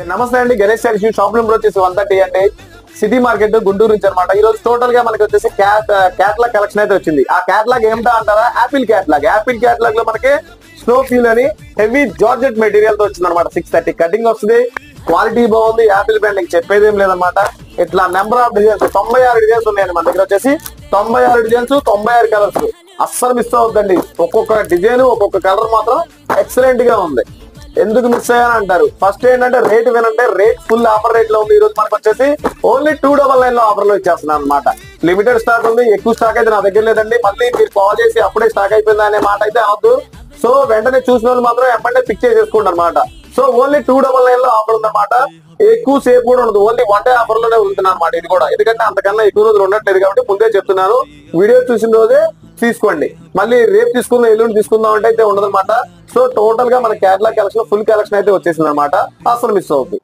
నమస్తే అండి, Ganesh cells shop number వచ్చేసి 130 అండి, సిటీ మార్కెట్ గుంటూరు నుంచి అనమాట. ఈ రోజు టోటల్ గా మనకి వచ్చేసి క్యాట్లాగ్ కలెక్షన్ అయితే వచ్చింది. ఆ క్యాట్లాగ్ ఏమిటా అంటారా, యాపిల్ క్యాట్లాగ్ లో మనకి స్నో ఫీల్ అని హెవీ జార్జెట్ మెటీరియల్ తో వచ్చింది అనమాట. 630 కటింగ్ వస్తుంది, క్వాలిటీ బాగుంది, యాపిల్ బ్రాండింగ్ చెప్పేది ఏం లేదనమాట. ఇట్లా నెంబర్ ఆఫ్ డిజైన్స్ 96 డిజైన్స్ ఉన్నాయండి మన దగ్గర వచ్చేసి. 96 డిజైన్స్, 96 కలర్స్, అస్సలు మిస్ అవుతుందండి. ఒక్కొక్క డిజైన్ ఒక్కొక్క కలర్ మాత్రం ఎక్సలెంట్ గా ఉంది. ఎందుకు మిస్ అయ్యాని అంటారు. ఫస్ట్ ఏంటంటే రేట్ వినంటే రేట్ ఫుల్ ఆఫర్ రేట్ లో ఉంది. ఈ రోజు మనకు వచ్చేసి ఓన్లీ 299 లో ఆఫర్ లో ఇచ్చేస్తున్నాను అనమాట. లిమిటెడ్ స్టాక్ ఉంది, ఎక్కువ స్టాక్ అయితే నా దగ్గర లేదండి. మళ్ళీ మీరు కాల్ చేసి అప్పుడే స్టాక్ అయిపోయింది అనే మాట అయితే అనొద్దు. సో వెంటనే చూసిన వాళ్ళు మాత్రం ఎప్పుడంటే పిక్ చేసేసుకోండి అనమాట. సో ఓన్లీ 299 లో ఆఫర్ ఉందన్నమాట. ఎక్కువ సేపు కూడా ఉండదు, ఓన్లీ 1 డే ఆఫర్ లోనే ఉంటుంది అనమాట. ఇది కూడా ఎందుకంటే అంతకన్నా ఎక్కువ రోజులు ఉండట్లేదు కాబట్టి ముందే చెప్తున్నాను. వీడియో చూసిన రోజే తీసుకోండి, మళ్ళీ రేపు తీసుకుందాం ఎల్లుండి తీసుకుందాం అంటే అయితే ఉండదన్నమాట. సో టోటల్ గా మన క్యాట్లాగ్ కలెక్షన్ ఫుల్ కలెక్షన్ అయితే వచ్చేసింది అనమాట, అసలు మిస్ అవుతుంది.